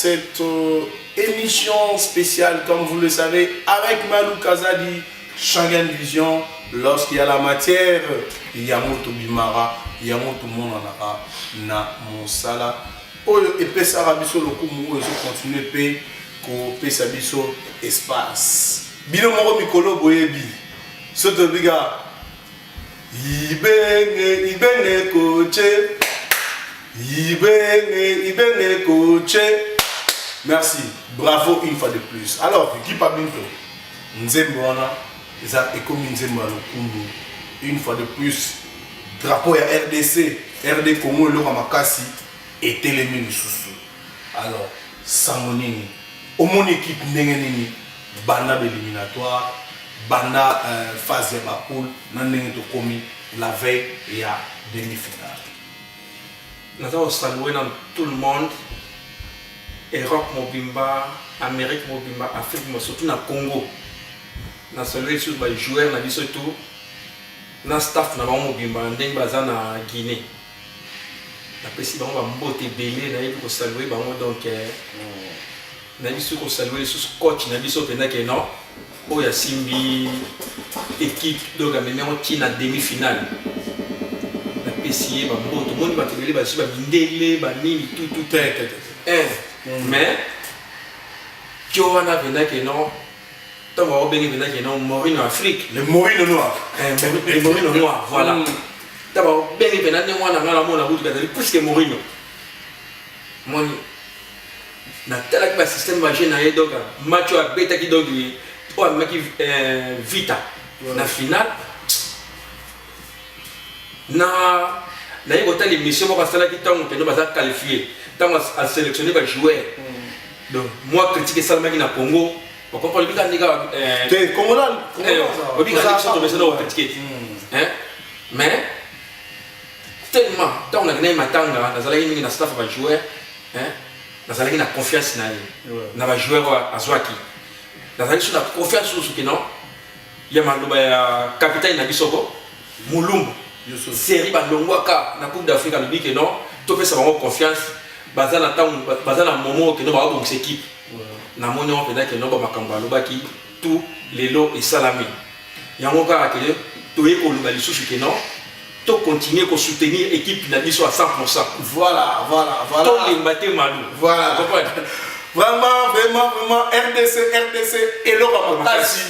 cette émission spéciale, comme vous le savez, avec Malou Kazadi, Shangen Vision. Lorsqu'il y a la matière, il y a Moto Bimara, il y a Moto Monanara, na Monsala. Et puis ça va biso le coup, nous continuer pe ko pe sa biso espace. Bino moro mikolo boyebi. Soto biga. Ibene coaché. Ibene coaché. Merci. Bravo une fois de plus. Alors, qui parle bientôt? Nzembona. Et comme Nzembo Lokumbu. Une fois de plus. Drapeau à RDC. RD Congo le Ramakasi. Et Télémine Soussou. Alors, Samonini. Au mon équipe Nengenini. Banda d'éliminatoire. Banda phase de ma poule. Nanenge to komi. La veille et à demi-finale. Nous avons salué dans tout le monde. Europe Mobimba, Amérique Mobimba, Afrique, mais surtout dans le Congo. Nous avons salué sur les joueurs, nous avons surtout le staff de Mobimba, nous avons Guinée. Après, si nous avons belé, nous avons salué, donc nous avons salué les coachs, nous avons salué que non, il y a Simbi, équipe, donc nous avons tiré en demi-finale. Tout le monde va te dire que tu vas tout. Mais, tu vas venir que non, tu vas venir que non, Morino Afrique. Le Morino noir. Le Morino noir, voilà. Tu vas venir que non, plus que Morino. Moni. Na tel que système va générer donc match à bêta qui donc vita na finale. Na l'émission va faire qui tant que nous va qualifier tant à sélectionner les joueurs. Donc moi critiquer ça le na Congo pour comprendre bien les gars Congo là mais tellement tant on a gagné matanga dans la ligne na staff va jouer dans la ligne na confiance na va joueur à Zwaki dans la ligne na confiance sur ce que non il y a ma capitaine na Bisoko Mulumbu série balongwaka na Coupe d'Afrique à l'ubi que non to pesa bango confiance bazana moment que non ba bon équipe na moni on peut que non ba makamba lobaki tout les lots et salami yango ka que to yeko luba lisusu que non to continuer ko soutenir équipe na biso à 100%. Voilà to limbaté malou voilà vraiment RDC et le Ramakasi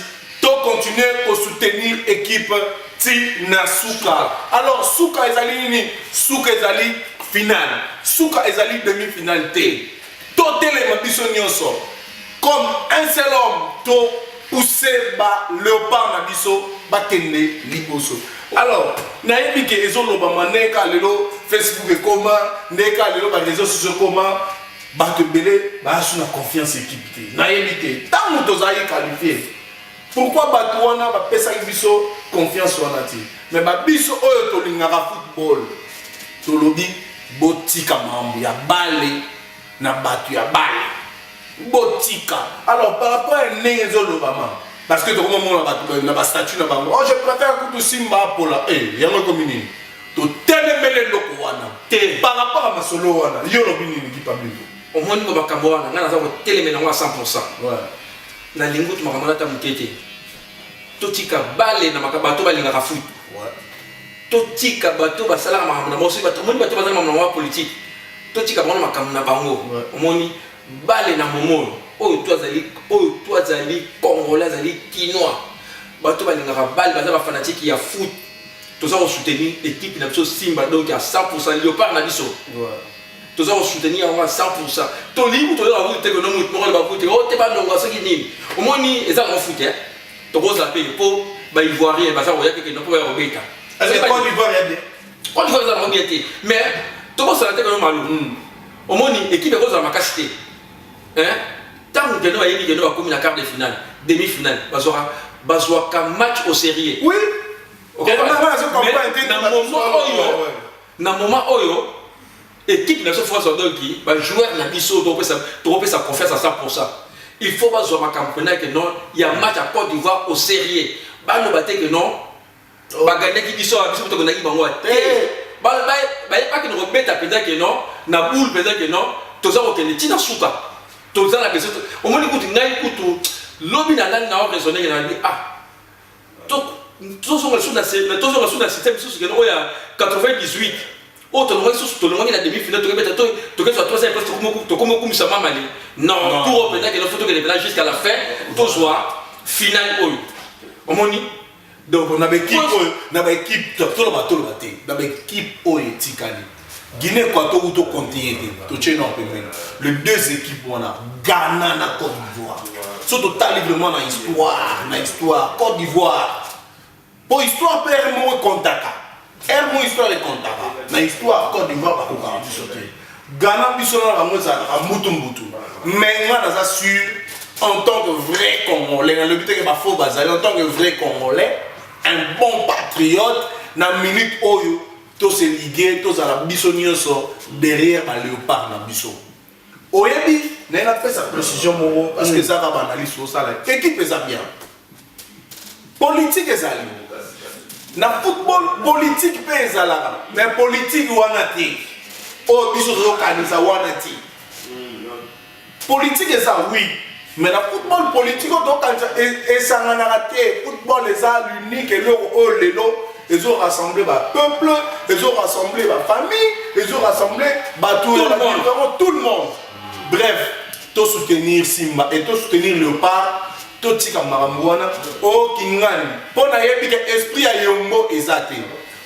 to continuer ko soutenir équipe Tina Souka. Alors, Souka ezali Souka ezali finale. Souka ezali demi-finale. Totel et Mabiso Nyonso. Comme un seul homme, to poussé ba léopard Mabiso bakende liboso. Alors, naïbi ke ezolo ba maneka lelo Facebook et comment, neka lelo ba réseaux sociaux comment, ba te belé, ba sous la confiance équipe. Naïbi ke tant nous tozali qualifié. Pourquoi Batouana va pesa biso confiance en ati? Mais biso oyo to lingaka football. To lobi botika mambo ya balé na batu ya balé. Botika. Alors par rapport à Nengezo Lobama, parce que tout le monde a ba statut na bango. Oh je préfère que tu simba pola. Eh, yango komini. To telemele loko wana. Te par rapport à masolo wana. Yo lobini ni kipabilo. Au moins ko bakambo wana ngana za ko telemele ngwa 100%. Ouais. Na lingutu makamala ta mukete. Totika balé na makabato balingaka foot. Ouais. Totika bato basala makambo na mosi bato moni bato basala makambo na politique. Totika bana makambo na bango. Omoni balé na momono. Oyo to azali congolais azali kinois. Bato balingaka balé basala fanatique ya foot. Toza ko soutenir équipe na biso Simba donc à 100% Léopard na biso. Ouais. Toza ko soutenir à 100%. To libu to la vous te que non mo ba foot. O te ba longa ce qui nini. Omoni eza mo foot to cause la paix pour ba ivoirien ba ça voya que non pour robeta. Est-ce que quand l'Ivoire est bien? Quand l'Ivoire est bien mais to cause la tête que non malou. Omoni équipe de cause la makasité. Tant que nous ayons dit que nous avons commis la quart de finale, demi-finale, bazoa ka match au sérieux. Oui. Dans le moment où l'équipe de France qui va jouer dans la biseau, tu sa confiance à 100%. Il faut pas jouer ma campagne que non, il y a un match à Côte d'Ivoire au sérieux. Bah nous battez que non, bah gagner qui biseau à biseau pour gagner bango. Bah pas que nous rebête à pédale que non, na boule pédale que non, tous ça auquel les tina souka. Tout ça, la question. Au moins, écoute, l'homme n'a pas raisonné, il a dit, ah, tous sont reçus dans le système, il y a 98. Oh, tu as la demi-finale, tu as la troisième place, tu as ça mal. Non, tout le monde, il faut jusqu'à la fin, tout soit finale. Au moins, donc, on a une équipe, Guinée Équatoriale ou continent, les deux équipes, on a Ghana et Côte d'Ivoire. C'est totalement dans l'histoire, Côte d'Ivoire. Pour l'histoire, père, moi, contact. Mon histoire est contact. Dans l'histoire, Côte d'Ivoire, Ghana, mais moi, je suis sûr, en tant que vrai Congolais, le but est que faux bazar, en tant que vrai Congolais, un bon patriote, dans la minute où tous se liguer, tous à la bisonnière derrière le léopard na biso. Oyebi, n'a fait sa précision parce que ça va banaliser sur ça. L'équipe est bien. Politique est ça. Na football politique est ça. Mais politique wanati. Oh biso kanisa wanati. Politique est ça oui. Mais le football politique, et ça n'a raté. Le football est l'unique et ils ont rassemblé le peuple, ils ont rassemblé la famille, ils ont rassemblé tout le monde. Bref, tout soutenir Simba et tout soutenir Léopard, tout ce qui est Maramouana, oh Kingani, pour n'aller que l'esprit à Yombo est athée.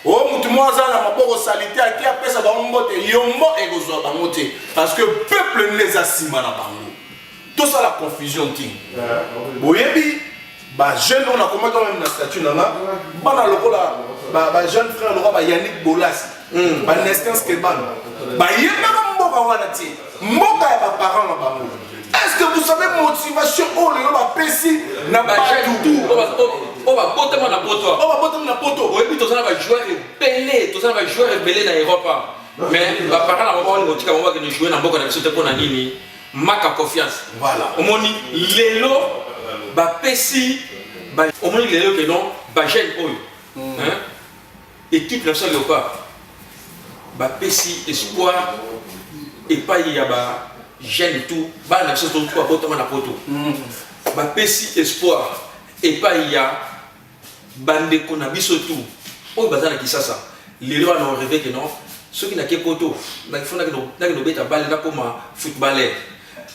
Oh, moi, ça n'a pas de salité, qui a fait ça dans Yombo et Gozo, parce que le peuple ne les a pas. Tout ça la confusion ting. Boyebi, bah jeune on a comment quand même la statue nana, bah na lokola, bah jeune frère lokola Yannick Bolas, bah Neskens Keban, bah yena mboka wana ti, mboka ya ba parents na bango. Est-ce que vous savez motivation oh le ba pesi na ba tout. On va botter na poto. On va botter na poto. Boyebi tous ça va jouer belé, tous ça va jouer belé na Europe. Mais ba parents na ba on tika on va que jouer na mboka na biso te pona nini. Maka confiance. Voilà. Au moins, l'élo, bah pessi, bah au moins l'élo que non, bah jeune oyo. Équipe nationale ou pas. Bah pessi espoir et pas il y a bah jeune tout, bah nationale tout quoi botement na poto. Bah pessi espoir et pas il y a bande qu'on a biso tout. Oh bah ça na kisasa. L'élo a rêvé que non. Ceux qui n'ont pas poto, il faut que nous balle là comme footballeur.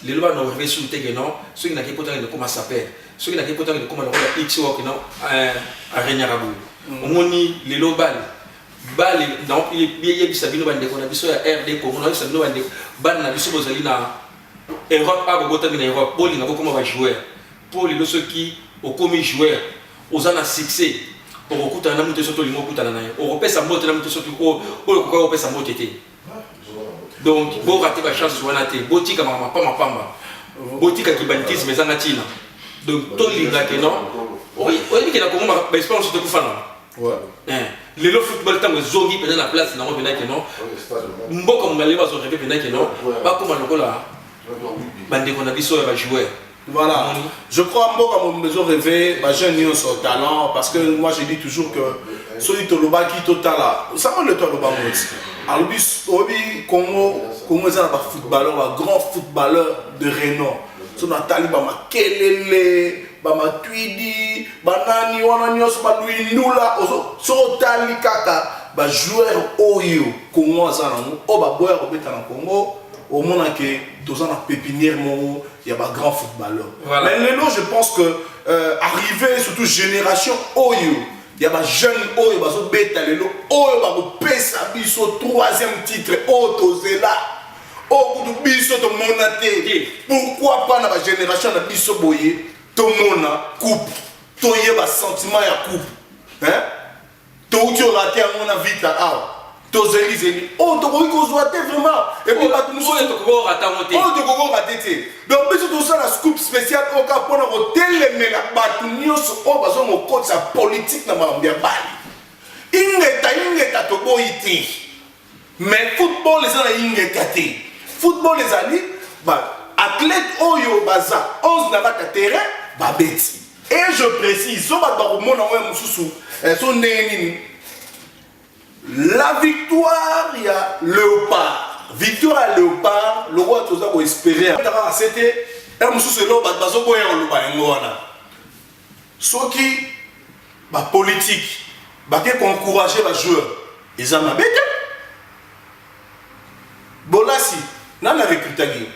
Les lois n'ont rêvé sur le terrain, ceux qui n'ont pas poto de comment ça s'appelle, ceux qui n'ont pas poto de comment on X work non à Renyarabou. Au moins les lois balle dans il y a bisabino bande qu'on a biso ya RD Congo, on a bisabino bande balle na biso bozali na Europe a bota na Europe, pour les comment va jouer. Pour les ceux qui au commis joueur, aux en a succès. Pour okuta na muto soto limo okuta na nayo. Européen moto na muto soto o ko européen moto été. Donc bo rater ba chance wana te. Botika mama pamba. Botika kibantisme za ngatina. Donc to linga que non. Oui, oui que na Congo ba espérance te kufana. Ouais. Les le football tango zongi pena na place na on pena que non. Mboko ngale ba zo rêver pena que non. Ba comme lokola. Bande ko na biso ba jouer. Voilà, je crois que mon besoin rêvé, j'ai son talent parce que moi je dis toujours que celui qui est total là, ça va le temps de Bangladesh. Alors, Congo est un footballeur, un grand footballeur de renom. Son Nathalie Bama Kelele, Bama Twidi, Banani, Wananios, Baluindula, son Tali Kaka, joueur Oyo, Congo, Oba Congo. Au moment que tous en pépinière, il y a un grand footballeur. Voilà. Mais maintenant, je pense que arriver surtout génération Oyo, il y a un jeune Oyo, Oyo, Oyo, troisième titre, Oyo, là, Oyo, Biso, Monaté. Pourquoi pas dans la génération de Biso Boye, Tomona, coupe, Toye, sentiment et coupe. Hein? Tu as raté à mon avis, Zéli. Oh, tu as vraiment. Et puis, tu as raté. Donc, tout ça, la scoop spéciale, au cas pour nous télémer la bâtonnière, on va faire mon code, sa politique, dans ma bien bali. Ingeta, tobo iti. Mais football, les gens, ingeta. Football, les amis, athlète, oyo, baza, 11 n'a pas de terrain, babeti. Et je précise, on va dans le monde, on va moussou, son néni. La victoire, il y a Léopard. victoire à Léopard, le roi Toza ko espérer. C'était un monsieur selo bazo ko ya lo ba ngona. Soki ba politique, ba ke encourager ba joueur. Ils en avaient été. Bolasi, nan la recrutagi.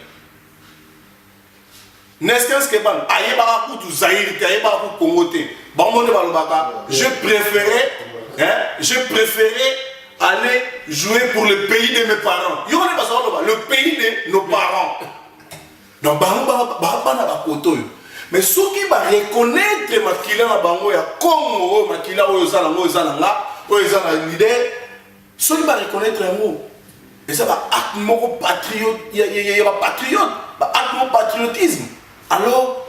N'est-ce que ban aye ba ku tu Zaïre, aye ba ku Congo te. Ba monde ba lo baka, je préférais aller jouer pour le pays de mes parents. Le pays de nos parents. Donc, mais ceux qui vont reconnaître Makila na bango ya Congo, Makila oyozana nga, oyozana leader, ceux qui vont reconnaître un mot. Et ça va acte moko patriote, il y a patriote, acte patriotisme. Alors,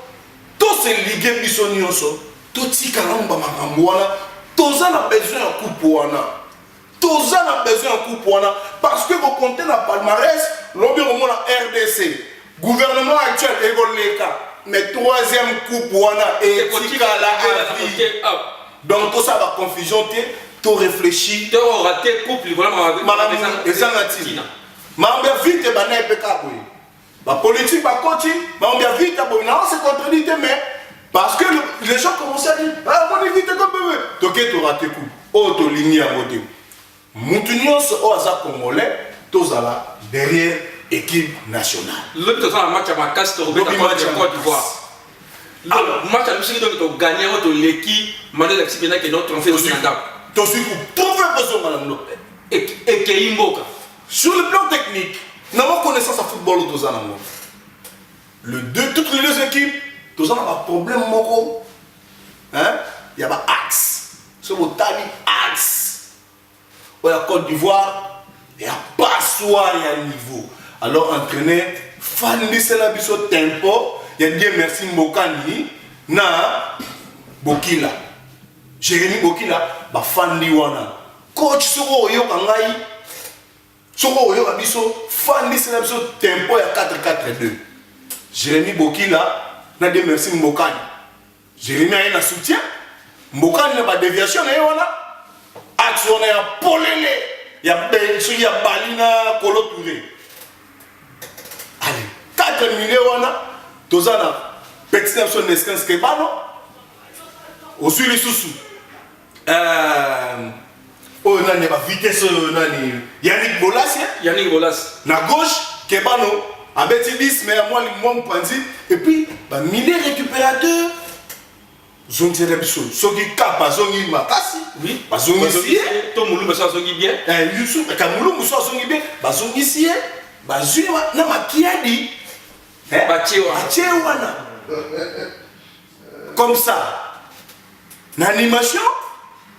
tous ces ligues bisonioso, tout si karamba makamwana, tous en a besoin d'un coup pour tous en a besoin d'un coup pour parce que vous comptez dans le palmarès, l'objet au monde RDC, gouvernement actuel, mais troisième coup pour et donc tout ça va confusion, tout réfléchir, tout raté couple, voilà, vite et banane la politique va continuer, mais on vient vite, on se contredit, mais parce que les gens commencent à dire, ah, on est vite comme bébé. Donc, tu auras tes coups, auto ligne à côté. Moutunions au hasard congolais, tous à la derrière équipe nationale. Le plus de match à ma casse, tu reviens à Côte d'Ivoire. Alors, match à l'usine de gagner l'équipe, Manuel Alexis qui est notre trophée aussi. Tu suis trophée besoin, madame. Et Keimboka. Sur le plan technique, nous avons connaissance à football aux deux ans. Toutes les deux équipes, tous ans, il y a un problème. Hein? Il y a un axe. C'est le tabi axe. Au Côte d'Ivoire, il y a pas soi, il y a un niveau. Alors, entraîner, Fandi Selabiso tempo, il y a Dieu merci Mbokani, na Bokila. Jérémy Bokila, bah Fandi Wana. Coach Soro Yokangai. Soko oyo abiso Fandi Selabiso tempo ya 4-4-2. Jérémy Bokila na de merci Mbokani. Jérémy a un soutien. Mbokani na ba déviation na yona. Action na ya polele. Ya benso ya balina Kolo Touré. Allez, 4 millions wana tozana petit nation Neskens Kebano. Osu lisusu. Oh, nani ba vitesse nani Yannick Bolas. Yannick Bolas. Na gauche, Kebano, abeti 10, mais moi, mon panzi. Et puis, bah, milieu récupérateur. Zongi Rebiso. Sogi Kapa, Zongi Makasi. Oui. Bah, Zongi ici. Tomoulou, mais ça, Zongi bien. Yusuf, Kamoulou, Moussa, Zongi bien. Bah, Zongi ici. Bah, Zongi, na Makiadi. Bachewana. Comme ça. L'animation,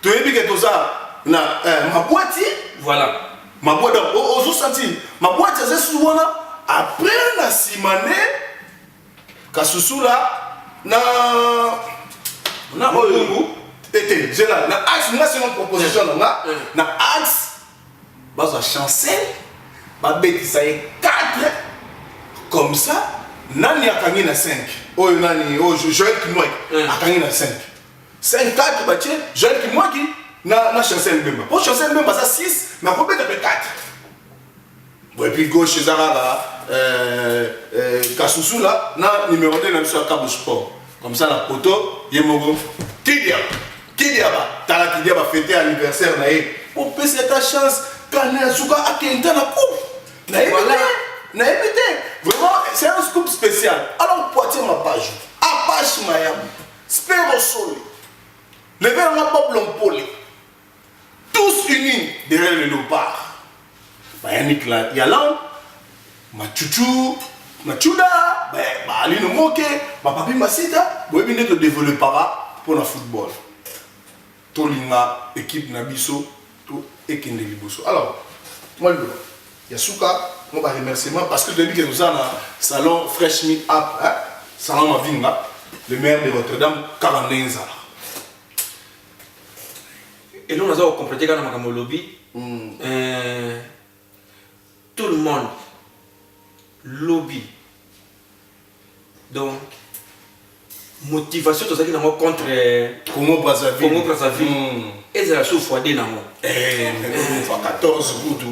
tu as vu que tout ça. Na ma boîte voilà ma boîte aux senti ma boîte c'est souvent après na simane kasussula na était j'ai là na axe moi c'est une proposition na axe baza chancel ba beti ça est 4 comme ça nani akangi na 5 oyo nani o Joël Kimoy akangi na 5 4 ba tiens Joël Kimoy qui na Chancel Mbemba. Pour Chancel Mbemba, ça 6, mais on peut être 4. Bon, et puis gauche, Zara, Kasusu là, na numéro 2, même sur Cabo Sport. Comme ça, la poteau, Yemogo. Kidia, Tala Kidia va fêter l'anniversaire. On peut c'est ta chance, quand Nazuka a Kenta la coupe. Na évité. Vraiment, c'est un scoop spécial. Alors, Poitiers ma page. Apache Mayam. Spero Soli. Le verre n'a pas Blompoli. Tous unis derrière le léopard. Yannick Yalan, Machuchu, Machuda, Alino Moke, Papi Masita, vous avez de développer pour le football. Tolinga, équipe Nabiso, tout Ekende Liboso. Alors, moi, Yasuka, on va remercier parce que depuis que nous avons un salon Fresh Meat Up, salon Mavinga, le maire de Rotterdam, 45 ans. Et nous avons complété dans le lobby. Tout le monde lobby. Donc, motivation tout ça qui contre Congo Brazzaville. Et c'est la chose fois des nango. 14 gouttes.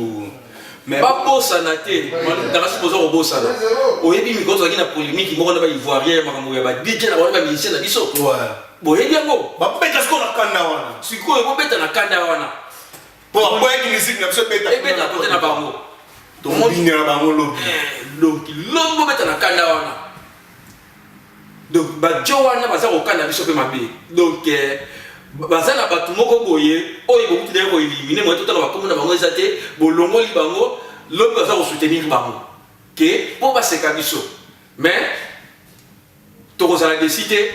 Mais pas bosana te dans la supposant au bosana oyebi mi koto na polémique mo na ba ivoirien makambo ya ba DJ na ba musicien na biso boyebi yango ba beta sko na kanda wana sikoyo bo beta na kanda wana pour boye ki musique na biso beta beta côté na bango to mo binira bango lobi donc lombo beta na kanda wana donc ba jo wana baza ko kanda biso pe mabe donc baza na bato moko boye oyo bokuti na ko éliminer mo totala ba komona bango ezate bolongo li bango lombo baza ko soutenir bango que pour ba seka biso mais to ko za décider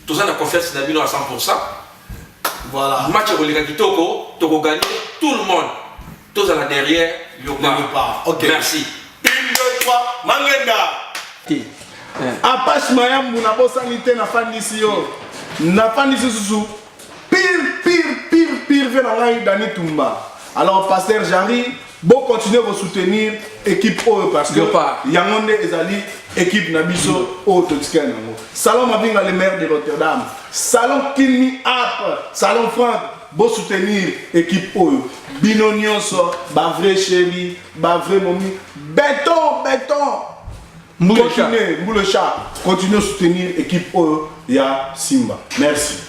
to za na confiance na bino à 100%. Voilà. Match au Liga Kitoko, Toko gagner tout le monde. Tous à la derrière, Léopard. Ok. Merci. 1, 2, 3, Mangenda. Apache Mayambu na bosanité na fandisi yo. Na fandisi susu. Pire fait dans la Dani Tumba. Alors pasteur Jarry, bon continuer à soutenir l'équipe OE parce que Yangonde Ezali équipe Nabiso au Totsken. Salon Mavinga le maire de Rotterdam. Salon Kilmi Up. Salon Franck. Bon soutenir l'équipe OE. Binonioso, ba vrai chéri, ba vrai mommy. Béton. Continuez à soutenir l'équipe OE. Ya Simba. Merci.